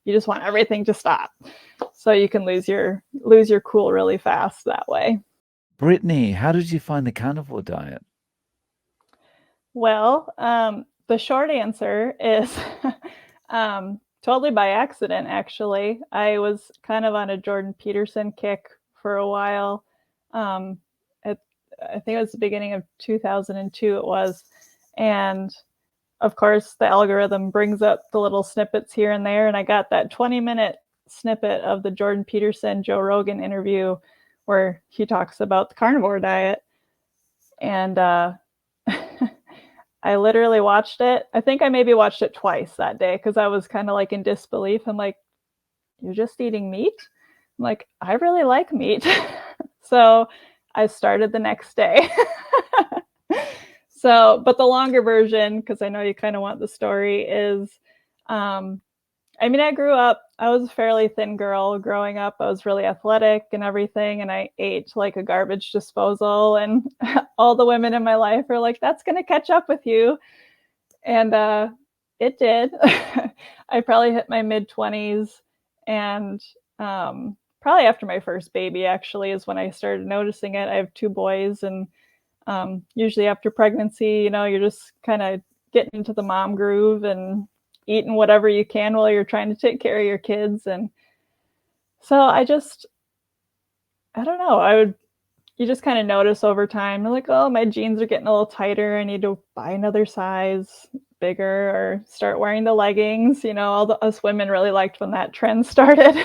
you just want everything to stop. So you can lose your cool really fast that way. Brittany, how did you find the carnivore diet? Well, the short answer is totally by accident, actually. I was kind of on a Jordan Peterson kick for a while. Um, it, I think it was the beginning of 2002, it was. And of course, the algorithm brings up the little snippets here and there. And I got that 20-minute snippet of the Jordan Peterson Joe Rogan interview where he talks about the carnivore diet. And I literally watched it. I think I maybe watched it twice that day because I was kind of like in disbelief. I'm like, you're just eating meat? I'm like, I really like meat. So I started the next day. So, but the longer version, because I know you kind of want the story, is I mean, I was a fairly thin girl growing up. I was really athletic and everything, and I ate like a garbage disposal. And all the women in my life are like, that's going to catch up with you. And it did. I probably hit my mid 20s, and probably after my first baby, actually, is when I started noticing it. I have two boys, and usually after pregnancy, you're just kind of getting into the mom groove and eating whatever you can while you're trying to take care of your kids. And so I don't know, you just kind of notice over time. You're like, oh, my jeans are getting a little tighter. I need to buy another size bigger or start wearing the leggings. Us women really liked when that trend started.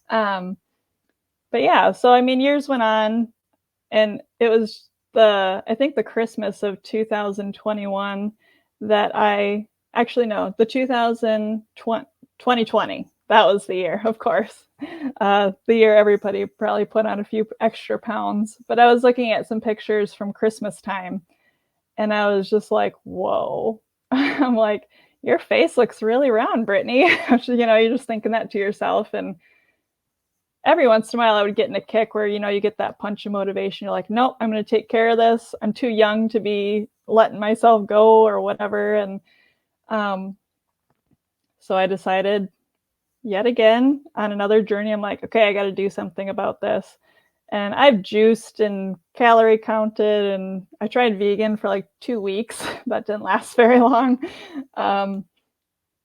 um, but yeah, so I mean, years went on, and it was I think the Christmas of 2021 that I actually no, the 2020. That was the year, of course. The year everybody probably put on a few extra pounds. But I was looking at some pictures from Christmas time, and I was just like, whoa. I'm like, your face looks really round, Brittany. You're just thinking that to yourself. And every once in a while I would get in a kick where, you get that punch of motivation. You're like, nope, I'm going to take care of this. I'm too young to be letting myself go or whatever. And um, so I decided yet again on another journey. I'm like, okay, I got to do something about this. And I've juiced and calorie counted, and I tried vegan for like 2 weeks. That didn't last very long.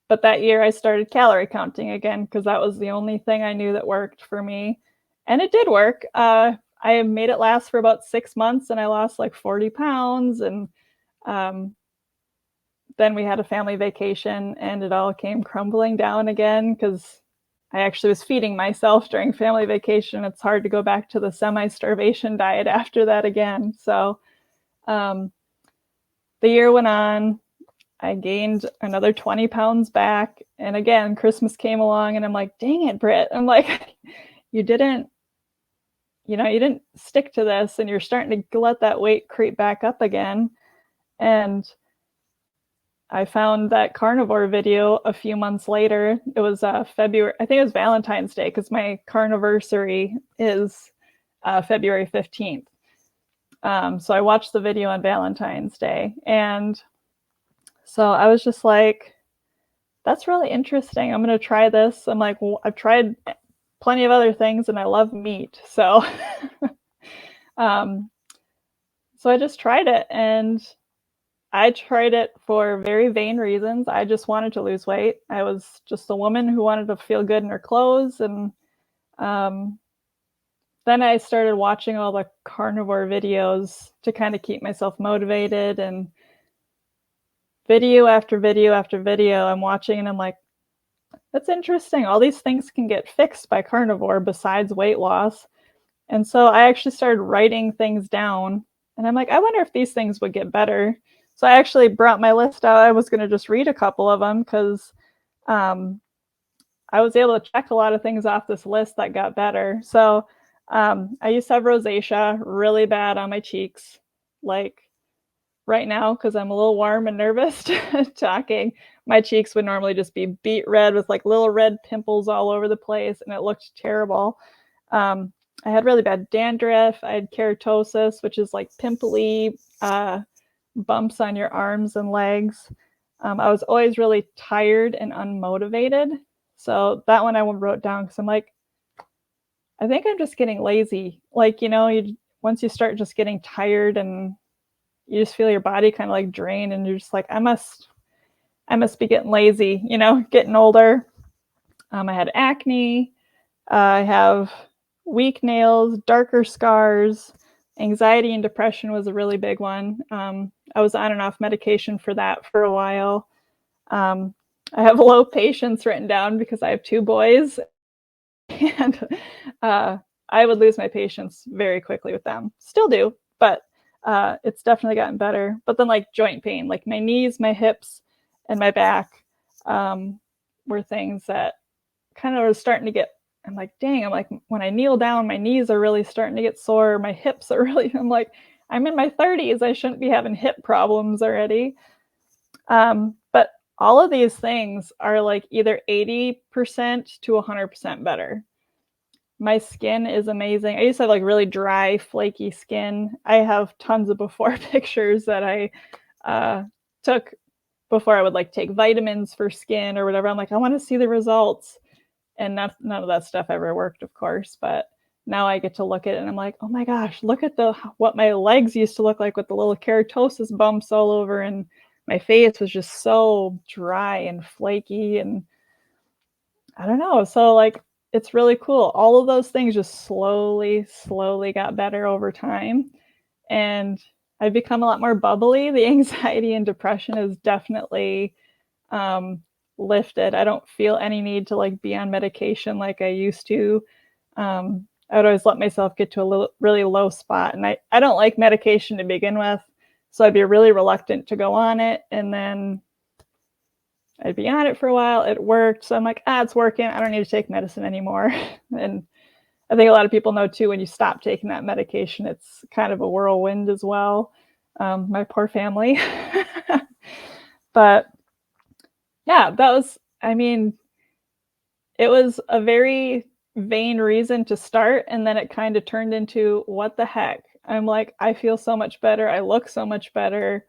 But that year I started calorie counting again because that was the only thing I knew that worked for me. And it did work. I made it last for about 6 months, and I lost like 40 pounds. And um, then we had a family vacation, and it all came crumbling down again because I actually was feeding myself during family vacation. It's hard to go back to the semi-starvation diet after that again. So um, the year went on. I gained another 20 pounds back. And again, Christmas came along, and I'm like, dang it, Britt. I'm like, you didn't, you didn't stick to this, and you're starting to let that weight creep back up again. And I found that carnivore video a few months later. It was February, I think it was Valentine's Day, because my carniversary is February 15th. So I watched the video on Valentine's Day, and so I was just like, that's really interesting. I'm going to try this. I'm like, well, I've tried plenty of other things, and I love meat. So, um, so I just tried it, and I tried it for very vain reasons. I just wanted to lose weight. I was just a woman who wanted to feel good in her clothes. And um, then I started watching all the carnivore videos to kind of keep myself motivated. And video after video after video I'm watching, and I'm like, that's interesting. All these things can get fixed by carnivore besides weight loss. And so I actually started writing things down, and I'm like, I wonder if these things would get better. So I actually brought my list out. I was going to just read a couple of them because I was able to check a lot of things off this list that got better. So I used to have rosacea really bad on my cheeks, like right now, because I'm a little warm and nervous talking. My cheeks would normally just be beet red with like little red pimples all over the place, and it looked terrible. I had really bad dandruff. I had keratosis, which is like pimply bumps on your arms and legs. I was always really tired and unmotivated. So that one I wrote down because I'm like, I think I'm just getting lazy. Like, you once you start just getting tired and you just feel your body kind of like drain, and you're just like, I must be getting lazy, getting older. I had acne. I have weak nails, darker scars. Anxiety and depression was a really big one. I was on and off medication for that for a while. Um, I have low patience written down because I have two boys, and uh, I would lose my patience very quickly with them. Still do, but it's definitely gotten better. But then, like joint pain, like my knees, my hips, and my back were things that kind of was starting to get. I'm like, dang, I'm like, when I kneel down, my knees are really starting to get sore. My hips are really, I'm like, I'm in my 30s. I shouldn't be having hip problems already. But all of these things are like either 80% to 100% better. My skin is amazing. I used to have like really dry, flaky skin. I have tons of before pictures that I uh, took before I would like take vitamins for skin or whatever. I'm like, I want to see the results. And none of that stuff ever worked, of course. But now I get to look at it and I'm like, oh my gosh, look at what my legs used to look like with the little keratosis bumps all over, and my face was just so dry and flaky, and I don't know. So like it's really cool. All of those things just slowly got better over time. And I've become a lot more bubbly. The anxiety and depression is definitely um, lifted. I don't feel any need to like be on medication like I used to. I would always let myself get to a really low spot. And I don't like medication to begin with. So I'd be really reluctant to go on it. And then I'd be on it for a while. It worked. So I'm like, it's working. I don't need to take medicine anymore. And I think a lot of people know too, when you stop taking that medication, it's kind of a whirlwind as well. My poor family. But yeah, I mean, it was a very vain reason to start. And then it kind of turned into what the heck? I'm like, I feel so much better. I look so much better.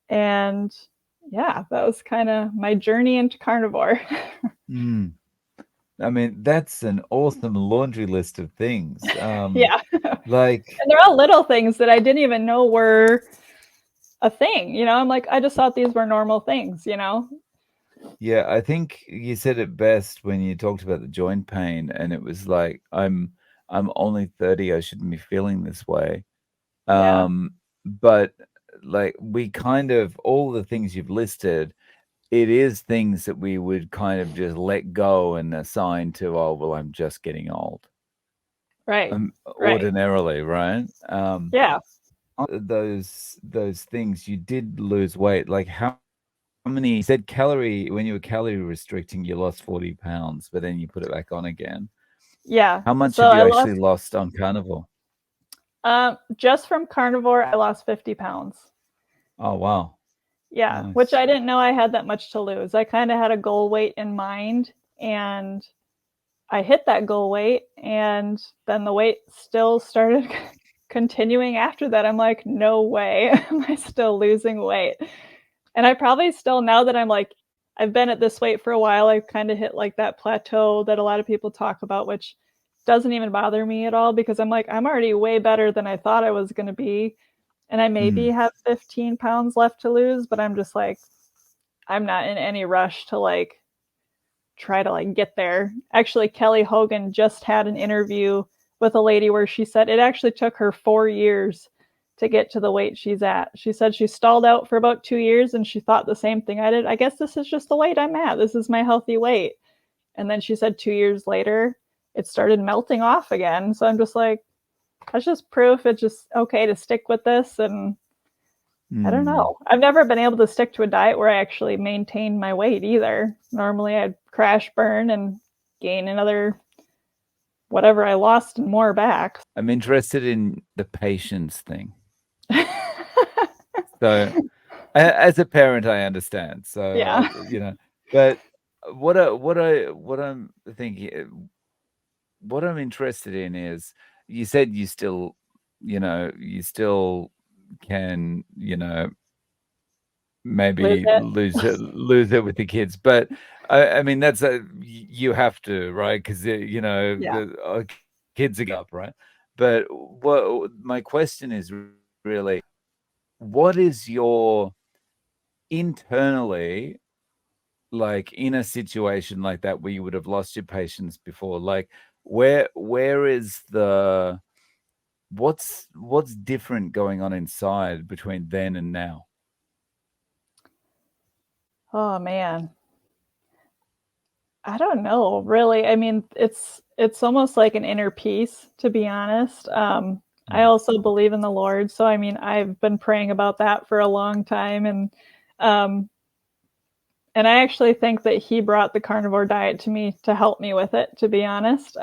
And yeah, that was kind of my journey into carnivore. Mm. I mean, that's an awesome laundry list of things. Yeah. Like, And they're all little things that I didn't even know were a thing. I'm like, I just thought these were normal things. yeah, I think you said it best when you talked about the joint pain, and it was like, I'm only 30, I shouldn't be feeling this way. Yeah. But like we kind of all the things you've listed, it is things that we would kind of just let go and assign to, oh, well, I'm just getting old. Right. Right. Ordinarily, right? Yeah. Those things you did lose weight. Like how many you said calorie when you were calorie restricting, you lost 40 pounds, but then you put it back on again. Yeah. How much So have I you actually lost, lost on carnivore? just from carnivore, I lost 50 pounds. Oh, wow. Yeah. Which Nice. I didn't know I had that much to lose. I kind of had a goal weight in mind, and I hit that goal weight, and then the weight still started continuing after that. I'm like, no way. Am I still losing weight? And I probably still, now that I'm like, I've been at this weight for a while, I've kind of hit like that plateau that a lot of people talk about, which doesn't even bother me at all because I'm like, I'm already way better than I thought I was going to be. And I maybe Mm, have 15 pounds left to lose, but I'm just like, I'm not in any rush to like try to like get there. Actually, Kelly Hogan just had an interview with a lady where she said it actually took her 4 years to get to the weight she's at. She said she stalled out for about 2 years and she thought the same thing I did. I guess this is just the weight I'm at. This is my healthy weight. And then she said 2 years later, it started melting off again. So I'm just like, that's just proof it's just okay to stick with this. And I don't mm. know. I've never been able to stick to a diet where I actually maintain my weight either. Normally I'd crash burn and gain another whatever I lost and more back. I'm interested in the patience thing. So, as a parent, I understand. So, Yeah. but what I'm thinking, what I'm interested in is, you said you still can, Lose maybe it. lose it with the kids. But I mean, that's a you have to, right? Because Yeah. the kids are up, right? But what my question is really, what is your internally, like in a situation like that where you would have lost your patience before, like where is the what's different going on inside between then and now? Oh man. I don't know, really. I mean, it's almost like an inner peace, to be honest. I Mm. also believe in the Lord, so I mean, I've been praying about that for a long time, um, and I actually think that He brought the carnivore diet to me to help me with it, to be honest.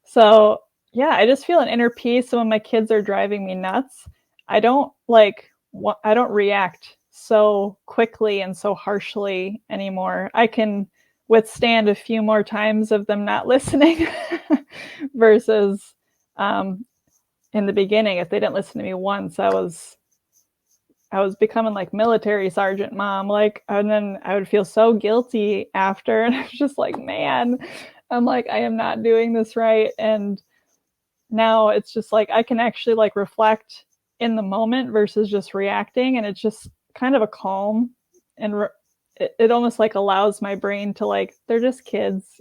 So yeah, I just feel an inner peace. So when my kids are driving me nuts, I don't like I don't react so quickly and so harshly anymore. I can withstand a few more times of them not listening versus um, in the beginning, if they didn't listen to me once, I was becoming like military sergeant mom, like, and then I would feel so guilty after, and I was just like, man, I'm like, I am not doing this right, and now it's just like I can actually like reflect in the moment versus just reacting, and it's just kind of a calm, and it almost like allows my brain to like, they're just kids,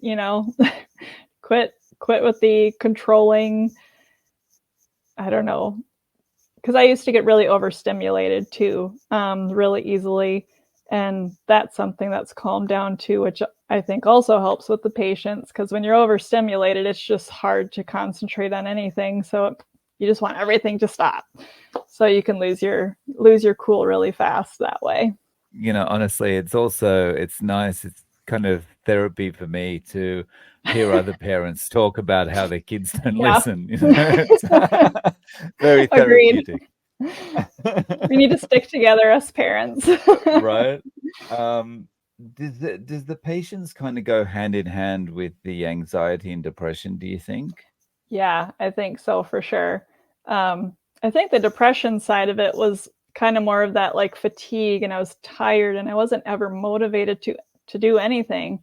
quit with the controlling. I don't know, because I used to get really overstimulated too, really easily. And that's something that's calmed down too, which I think also helps with the patients. Because when you're overstimulated, it's just hard to concentrate on anything. So you just want everything to stop, so you can lose your cool really fast that way. Honestly, it's nice. It's kind of therapy for me to hear other parents talk about how their kids don't Yeah. listen. It's very Agreed. therapeutic. We need to stick together as parents. Right? Um, does the patients kind of go hand in hand with the anxiety and depression, do you think? Yeah, I think so for sure. I think the depression side of it was kind of more of that like fatigue, and I was tired, and I wasn't ever motivated to do anything.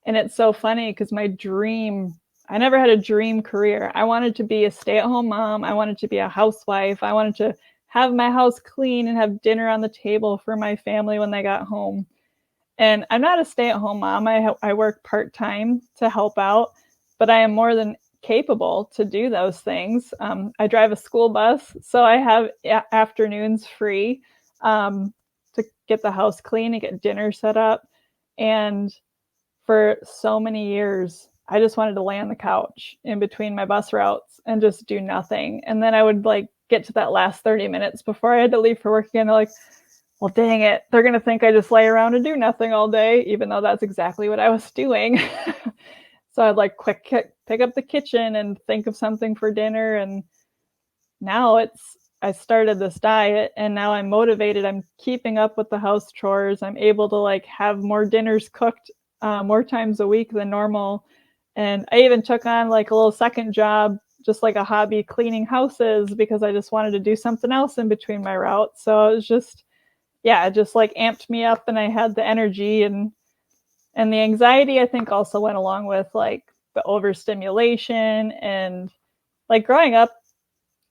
And it's so funny because I never had a dream career. I wanted to be a stay-at-home mom. I wanted to be a housewife. I wanted to have my house clean and have dinner on the table for my family when they got home. And I'm not a stay-at-home mom. I work part-time to help out, but I am more than capable to do those things. I drive a school bus, so I have afternoons free, to get the house clean and get dinner set up. And for so many years, I just wanted to lay on the couch in between my bus routes and just do nothing. And then I would like get to that last 30 minutes before I had to leave for work again. They're like, well, dang it, they're going to think I just lay around and do nothing all day, even though that's exactly what I was doing. So I'd like pick up the kitchen and think of something for dinner. And now I started this diet, and now I'm motivated. I'm keeping up with the house chores. I'm able to like have more dinners cooked more times a week than normal. And I even took on like a little second job, just like a hobby, cleaning houses, because I just wanted to do something else in between my routes. So it was just, yeah, it just like amped me up, and I had the energy, and the anxiety I think also went along with like the overstimulation. And like growing up,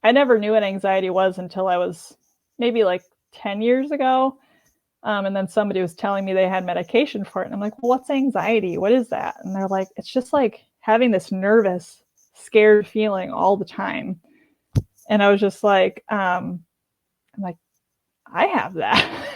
I never knew what anxiety was until I was maybe like 10 years ago. And then somebody was telling me they had medication for it. And I'm like, well, what's anxiety? What is that? And they're like, it's just like having this nervous, scared feeling all the time. And I was just like, I'm like, I have that.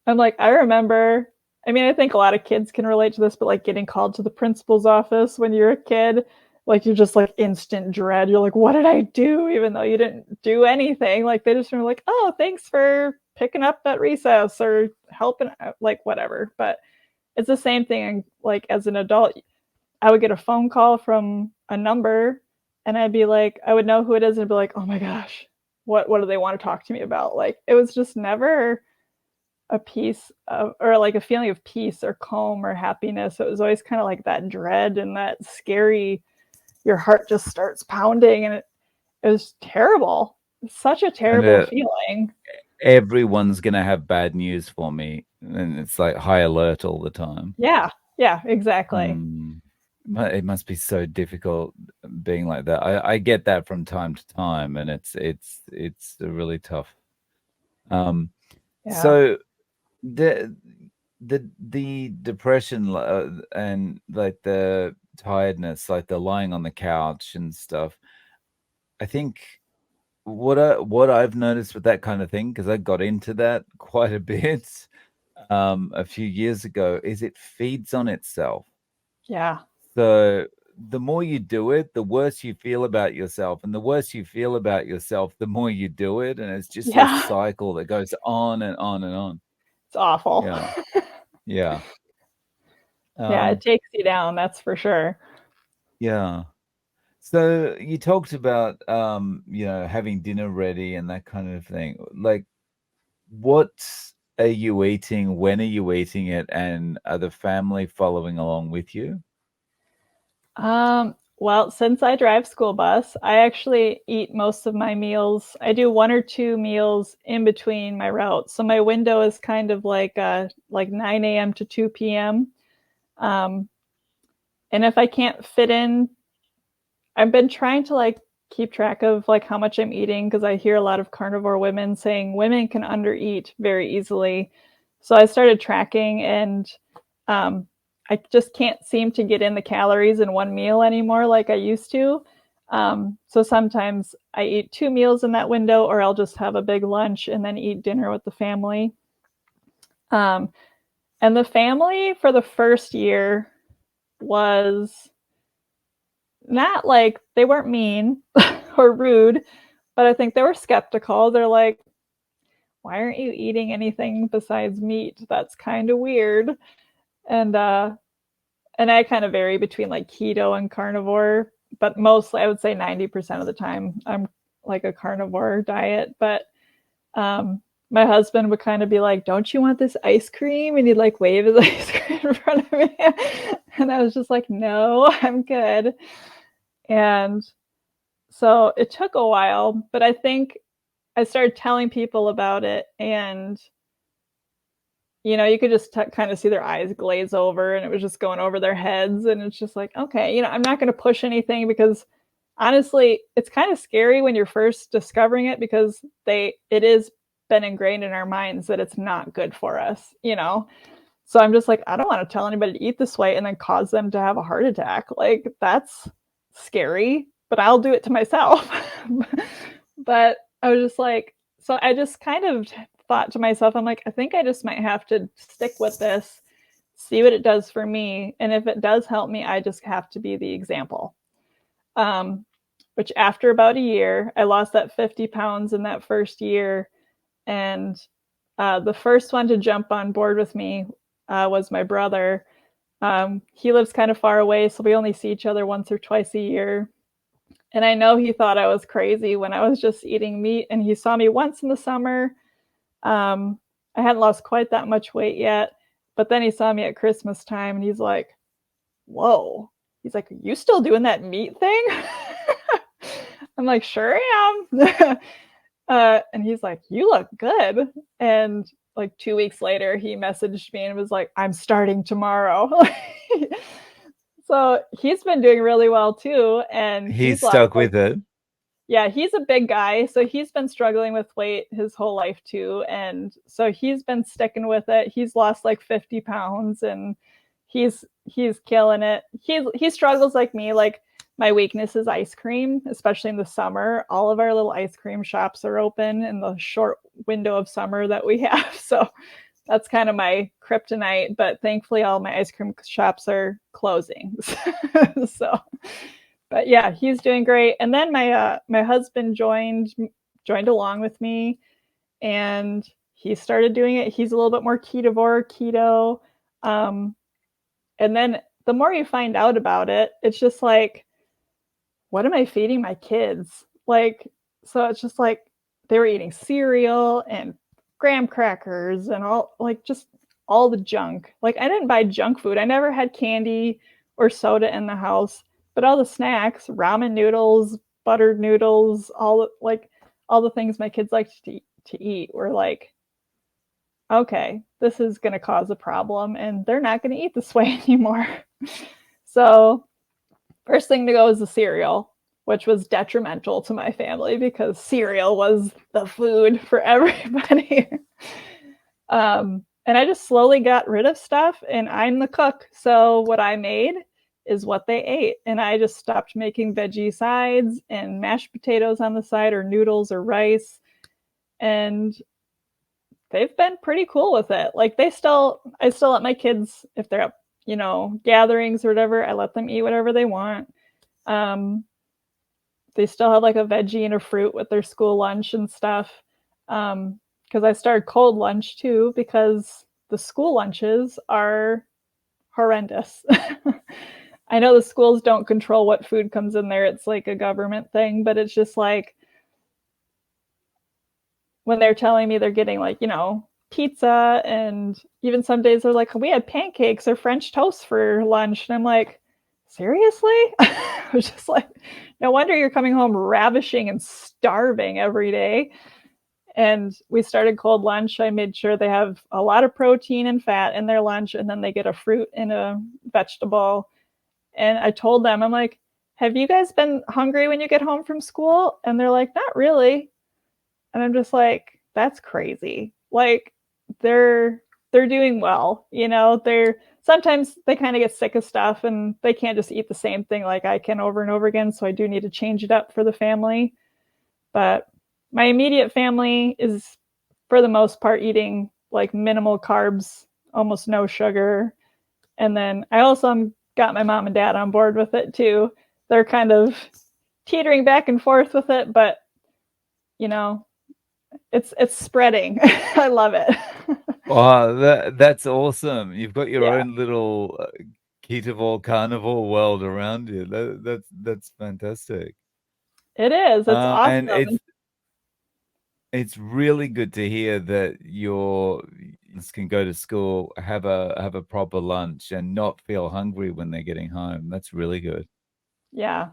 I'm like, I remember, I mean, I think a lot of kids can relate to this, but like getting called to the principal's office when you're a kid, like you're just like instant dread. You're like, what did I do? Even though you didn't do anything. Like they just were like, oh, thanks for picking up at recess or helping, like whatever. But it's the same thing. Like as an adult, I would get a phone call from a number, and I'd be like, I would know who it is, and I'd be like, oh my gosh, what do they want to talk to me about? Like it was just never a peace of, or like a feeling of peace or calm or happiness. It was always kind of like that dread and that scary, your heart just starts pounding, and it was terrible. It's such a And terrible feeling. everyone's gonna have bad news for me, and it's like high alert all the time. Yeah. Yeah, exactly. Mm. It must be so difficult being like that. I get that from time to time, and it's really tough. Um, Yeah. so the the depression and like the tiredness, like the lying on the couch and stuff. I think what I've noticed with that kind of thing, because I got into that quite a bit a few years ago, is it feeds on itself. Yeah. So the more you do it, the worse you feel about yourself. And the worse you feel about yourself, the more you do it. And it's just this Yeah. cycle that goes on and on and on. It's awful. Yeah. Yeah. Yeah, it Um, takes you down, that's for sure. yeah. So you talked about having dinner ready and that kind of thing. Like, what are you eating? When are you eating it? And are the family following along with you? Well, since I drive school bus, I actually eat most of my meals. I do one or two meals in between my routes. So my window is kind of like 9 a.m. to 2 p.m. Um, and if I can't fit in, I've been trying to like keep track of like how much I'm eating because I hear a lot of carnivore women saying women can undereat very easily. So I started tracking and um, I just can't seem to get in the calories in one meal anymore like I used to. So sometimes I eat two meals in that window, or I'll just have a big lunch and then eat dinner with the family. Um, and the family for the first year was not like they weren't mean or rude, but I think they were skeptical. They're like, why aren't you eating anything besides meat? That's kind of weird. And and I kind of vary between like keto and carnivore, but mostly I would say 90% of the time I'm like a carnivore diet. But my husband would kind of be like, don't you want this ice cream? And he'd like wave his ice cream in front of me. And I was just like, no, I'm good. And so it took a while, but I think I started telling people about it, and you could just kind of see their eyes glaze over, and it was just going over their heads, and it's just like, okay, I'm not going to push anything because honestly, it's kind of scary when you're first discovering it because it is been ingrained in our minds that it's not good for us. So I'm just like, I don't want to tell anybody to eat this way and then cause them to have a heart attack. Like that's scary, but I'll do it to myself. But I was just like, so I just kind of thought to myself, I'm like, I think I just might have to stick with this, see what it does for me. And if it does help me, I just have to be the example. Um, which after about a year, I lost that 50 pounds in that first year. And the first one to jump on board with me was my brother. He lives kind of far away, so we only see each other once or twice a year. And I know he thought I was crazy when I was just eating meat. And he saw me once in the summer. Um, I hadn't lost quite that much weight yet. But then he saw me at Christmas time and he's like, whoa. He's like, are you still doing that meat thing? I'm like, sure am. And he's like, you look good. And like 2 weeks later, he messaged me and was like, I'm starting tomorrow. So he's been doing really well too. And He's he's lost stuck like, with it. yeah, he's a big guy. So he's been struggling with weight his whole life too. And so he's been sticking with it. He's lost like 50 pounds and he's killing it. He struggles like me. Like my weakness is ice cream, especially in the summer. All of our little ice cream shops are open in the short window of summer that we have. So that's kind of my kryptonite. But thankfully, all my ice cream shops are closing. So but yeah, he's doing great. And then my husband joined along with me, and he started doing it. He's a little bit more keto. Um, and then the more you find out about it, it's just like, what am I feeding my kids? Like, so it's just like they were eating cereal and graham crackers and all like just all the junk. Like I didn't buy junk food. I never had candy or soda in the house, but all the snacks, ramen noodles, buttered noodles, all the things my kids like to eat were like, okay, this is going to cause a problem and they're not going to eat this way anymore. So, first thing to go is the cereal, which was detrimental to my family because cereal was the food for everybody. And I just slowly got rid of stuff, and I'm the cook. So, what I made is what they ate. And I just stopped making veggie sides and mashed potatoes on the side, or noodles or rice. And they've been pretty cool with it. Like, I still let my kids, if they're at, gatherings or whatever, I let them eat whatever they want. Um, they still have like a veggie and a fruit with their school lunch and stuff. Because I started cold lunch too, because the school lunches are horrendous. I know the schools don't control what food comes in there. It's like a government thing, but it's just like when they're telling me they're getting like, pizza, and even some days they're like, we had pancakes or French toast for lunch. And I'm like, seriously? I was just like, no wonder you're coming home ravishing and starving every day. And we started cold lunch. I made sure they have a lot of protein and fat in their lunch, and then they get a fruit and a vegetable. And I told them, I'm like, have you guys been hungry when you get home from school? And they're like, not really. And I'm just like, that's crazy. Like, they're doing well, they're sometimes they kind of get sick of stuff and they can't just eat the same thing like I can over and over again. So I do need to change it up for the family. But my immediate family is, for the most part, eating like minimal carbs, almost no sugar. And then I also got my mom and dad on board with it too. They're kind of teetering back and forth with it, but you know, it's spreading. I love it. Wow, that's awesome. You've got your Yeah, own little Carnivore carnivore world around you. That's fantastic. it is. It's And awesome. it's really good to hear that your kids can go to school, have a proper lunch, and not feel hungry when they're getting home. That's really good. Yeah,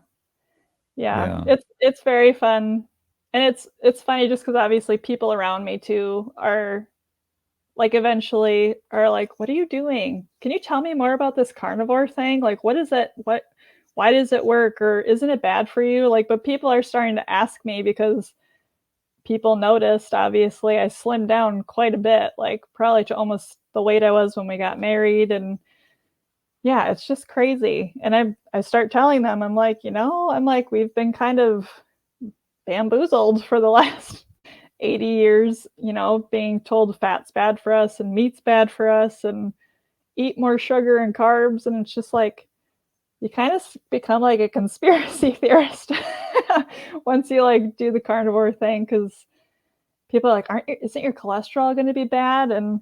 yeah. Yeah. It's very fun, and it's funny just because obviously people around me too are like eventually are like, what are you doing? Can you tell me more about this carnivore thing? Like, what is it? Why does it work? Or isn't it bad for you? Like, but people are starting to ask me because people noticed, obviously, I slimmed down quite a bit, like probably to almost the weight I was when we got married. And yeah, it's just crazy. And I start telling them, I'm like, we've been kind of bamboozled for the last 80 years, being told fat's bad for us and meat's bad for us and eat more sugar and carbs. And it's just like, you kind of become like a conspiracy theorist once you like do the carnivore thing, because people are like, isn't your cholesterol going to be bad? And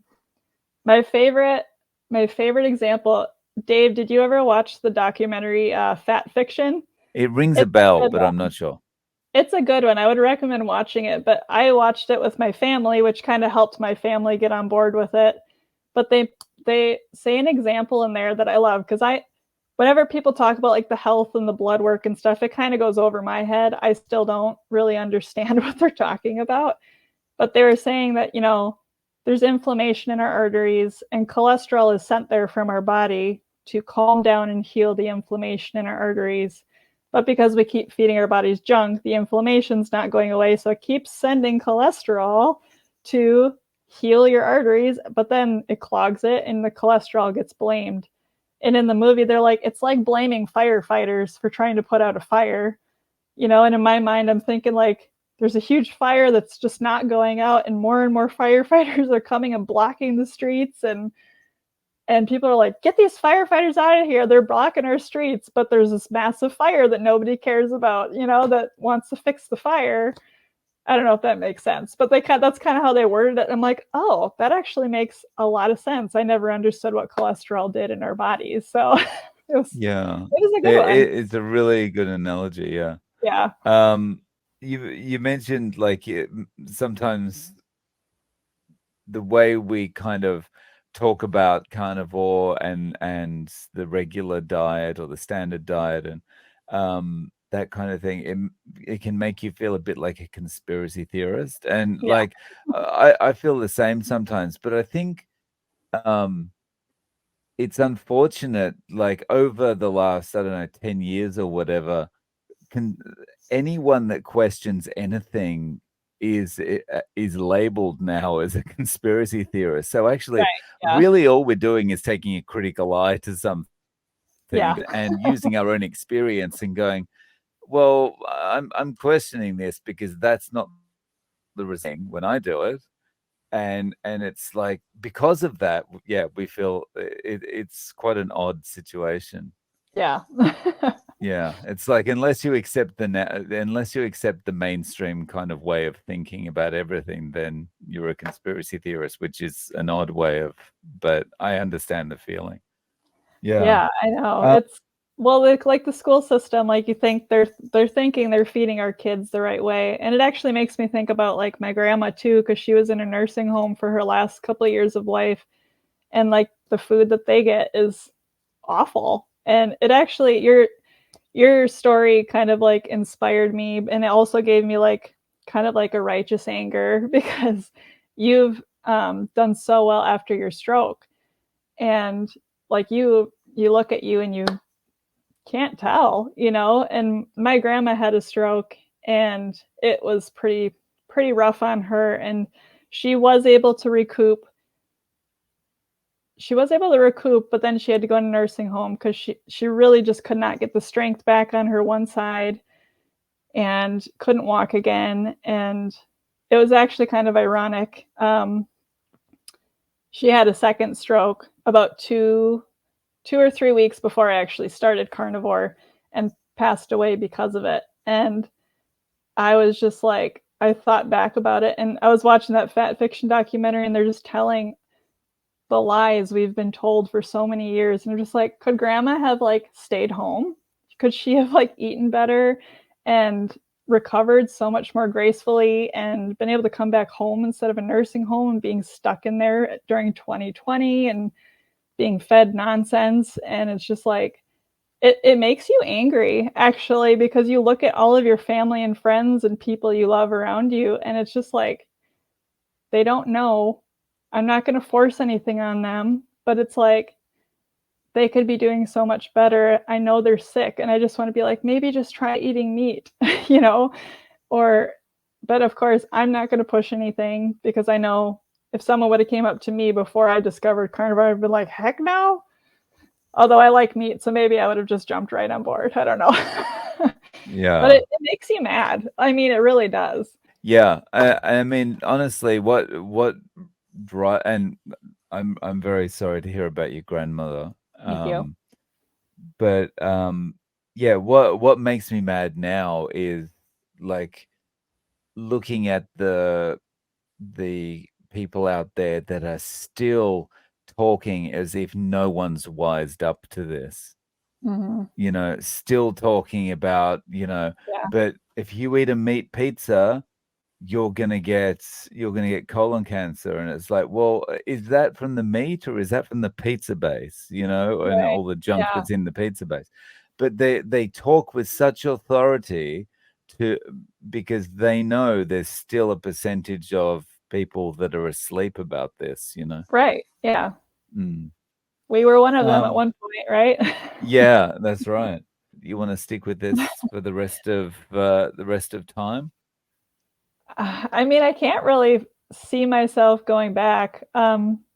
my favorite, my favorite example, Dave, did you ever watch the documentary Fat Fiction? It rings a It's a bell, good but I'm one. not sure. It's a good one. I would recommend watching it, but I watched it with my family, which kind of helped my family get on board with it. But they say an example in there that I love, because whenever people talk about like the health and the blood work and stuff, it kind of goes over my head. I still don't really understand what they're talking about. But they were saying that, there's inflammation in our arteries, and cholesterol is sent there from our body to calm down and heal the inflammation in our arteries. But because we keep feeding our bodies junk, the inflammation's not going away. So it keeps sending cholesterol to heal your arteries, but then it clogs it and the cholesterol gets blamed. And in the movie, they're like, it's like blaming firefighters for trying to put out a fire, and in my mind, I'm thinking like, there's a huge fire that's just not going out, and more firefighters are coming and blocking the streets, and people are like, get these firefighters out of here, they're blocking our streets. But there's this massive fire that nobody cares about, that wants to fix the fire. I don't know if that makes sense, but that's kind of how they worded it. I'm like, oh, that actually makes a lot of sense. I never understood what cholesterol did in our bodies. So Yeah. it was a good one. It's a really good analogy, yeah. Yeah. Um, you mentioned like sometimes the way we kind of talk about carnivore and the regular diet or the standard diet, and that kind of thing, it can make you feel a bit like a conspiracy theorist. And Yeah. like I feel the same sometimes, but I think um it's unfortunate, like over the last, I don't know, 10 years or whatever, can anyone that questions anything is labeled now as a conspiracy theorist. So actually, Right. Yeah. really all we're doing is taking a critical eye to something Yeah. and using our own experience and going, well, I'm questioning this because that's not the result when I do it. And it's like because of that, yeah, we feel it's quite an odd situation. Yeah. Yeah, it's like unless you accept unless you accept the mainstream kind of way of thinking about everything, then you're a conspiracy theorist, which is an odd way of. But I understand the feeling. Yeah. Yeah, I know. Uh, It's well, like the school system, like you think they're thinking they're feeding our kids the right way. And it actually makes me think about like my grandma too, because she was in a nursing home for her last couple of years of life. And like the food that they get is awful. And it actually your story kind of like inspired me, and it also gave me like kind of like a righteous anger because you've done so well after your stroke, and like you look at you and you can't tell, you know. And my grandma had a stroke, and it was pretty rough on her, and she was able to recoup. She was able to recoup, but then she had to go in a nursing home because she really just could not get the strength back on her one side and couldn't walk again. And it was actually kind of ironic. She had a second stroke about 2 or 3 weeks before I actually started carnivore, and passed away because of it. And I was just like, I thought back about it, and I was watching that fat fiction documentary, and they're just telling the lies we've been told for so many years. And I'm just like, could grandma have like stayed home? Could she have like eaten better and recovered so much more gracefully and been able to come back home instead of a nursing home and being stuck in there during 2020 and being fed nonsense? And it's just like, it makes you angry actually, because you look at all of your family and friends and people you love around you, and it's just like they don't know. I'm not going to force anything on them, but it's like they could be doing so much better. I know they're sick, and I just want to be like, maybe just try eating meat, you know? Or, but of course, I'm not going to push anything because I know if someone would have came up to me before I discovered carnivore, I'd been like, heck no. Although I like meat, so maybe I would have just jumped right on board. I don't know. But yeah. it makes you mad. I mean, it really does. Yeah. I mean, honestly, what and I'm very sorry to hear about your grandmother. Thank you. But yeah, what makes me mad now is like looking at the people out there that are still talking as if no one's wised up to this. Mm-hmm. Still talking about, Yeah. but if you eat a meat pizza, you're gonna get colon cancer. And it's like, well, is that from the meat or is that from the pizza base, and Right. all the junk Yeah. that's in the pizza base? But they talk with such authority to because they know there's still a percentage of people that are asleep about this. Right. Yeah. Mm. We were one of them at Um, one point, right? yeah, that's right. You want to stick with this for the rest of time? I mean, I can't really see myself going back.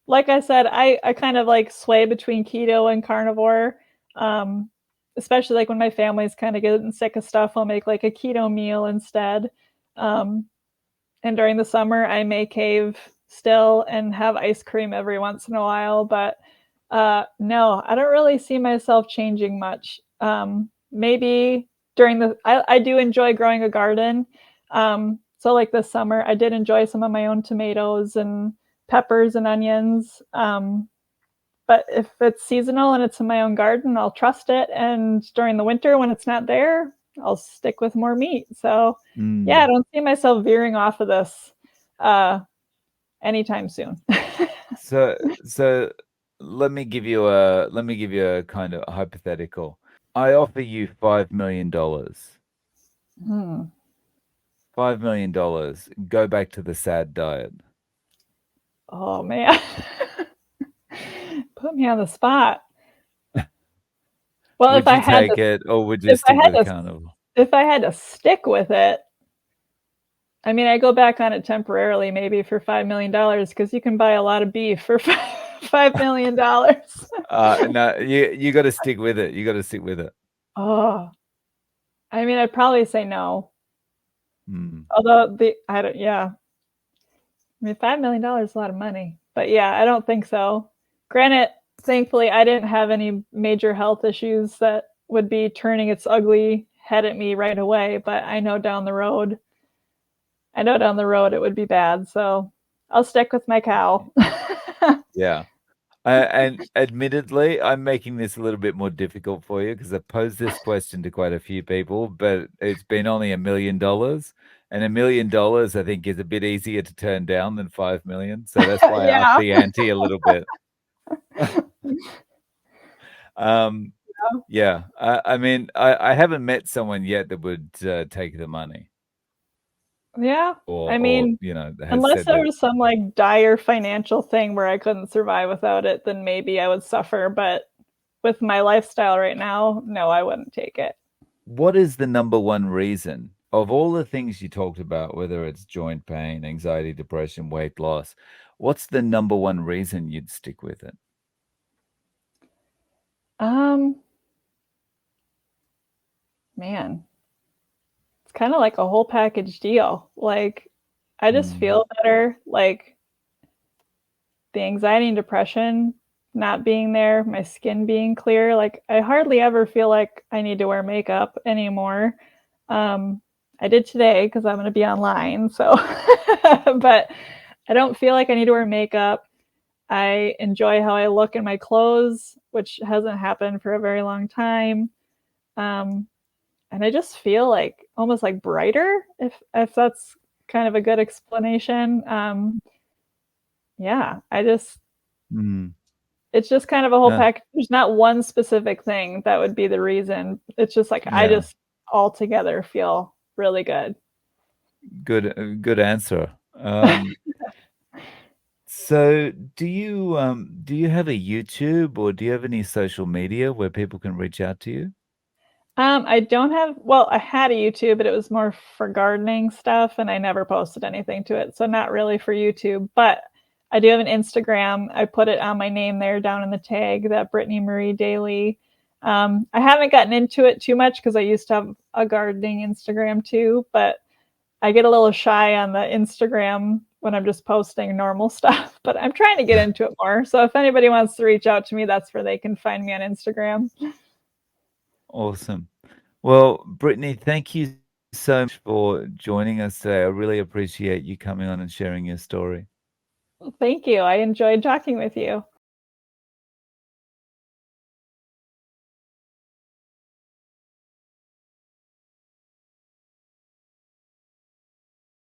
Like I said, I kind of like sway between keto and carnivore. Um, Especially like when my family's kind of getting sick of stuff, I'll make like a keto meal instead. Um, and during the summer, I may cave still and have ice cream every once in a while. But no, I don't really see myself changing much. Maybe I do enjoy growing a garden. So like this summer, I did enjoy some of my own tomatoes and peppers and onions. But if it's seasonal and it's in my own garden, I'll trust it. And during the winter, when it's not there, I'll stick with more meat. So yeah, I Mm. don't see myself veering off of this uh, anytime soon. So let me give you a kind of hypothetical. I offer you $5 million. Hmm. $5 million. Go back to the sad diet. Oh man. Put me on the spot. Well, Would you take it, or would you if I stick had with to carnivore? if I had to stick with it, I mean, I go back on it temporarily, maybe for $5 million, because you can buy a lot of beef for $5 million. No, you got to stick with it. You got to stick with it. Oh, I mean, I'd probably say no. Hmm. Although I don't, yeah, I mean, $5 million is a lot of money, but yeah, I don't think so. Granted, thankfully, I didn't have any major health issues that would be turning its ugly head at me right away. But I know down the road it would be bad. So I'll stick with my cow. Yeah. And admittedly, I'm making this a little bit more difficult for you because I posed this question to quite a few people, but it's been only $1 million. And $1 million, I think, is a bit easier to turn down than 5 million. So that's why I upped Yeah. the ante a little bit. Um, yeah. I mean, I haven't met someone yet that would take the money Yeah. I or mean, has unless said there that. was some like dire financial thing where I couldn't survive without it, then maybe I would suffer. But with my lifestyle right now, no, I wouldn't take it. What is the number one reason of all the things you talked about, whether it's joint pain, anxiety, depression, weight loss? What's the number one reason you'd stick with it? Um, Man, it's kind of like a whole package deal. Like, I just Mm, feel better. Like, the anxiety and depression not being there, my skin being clear. Like, I hardly ever feel like I need to wear makeup anymore. I did today because I'm going to be online. So, but I don't feel like I need to wear makeup. I enjoy how I look in my clothes, which hasn't happened for a very long time. Um, and I just feel like almost like brighter, if that's kind of a good explanation. Yeah, I just mm, it's just kind of a whole no, pack. There's not one specific thing that would be the reason. It's just like I yeah, just altogether feel really good. good answer. So do you have a YouTube or do you have any social media where people can reach out to you? I don't have, well, I had a YouTube, but it was more for gardening stuff, and I never posted anything to it. So not really for YouTube, but I do have an Instagram. I put it on my name there down in the tag, that Brittany Marie Daily. I haven't gotten into it too much because I used to have a gardening Instagram too, but I get a little shy on the Instagram when I'm just posting normal stuff. But I'm trying to get into it more. So if anybody wants to reach out to me, that's where they can find me on Instagram. Awesome. Well, Brittany, thank you so much for joining us today. I really appreciate you coming on and sharing your story. Thank you. I enjoyed talking with you.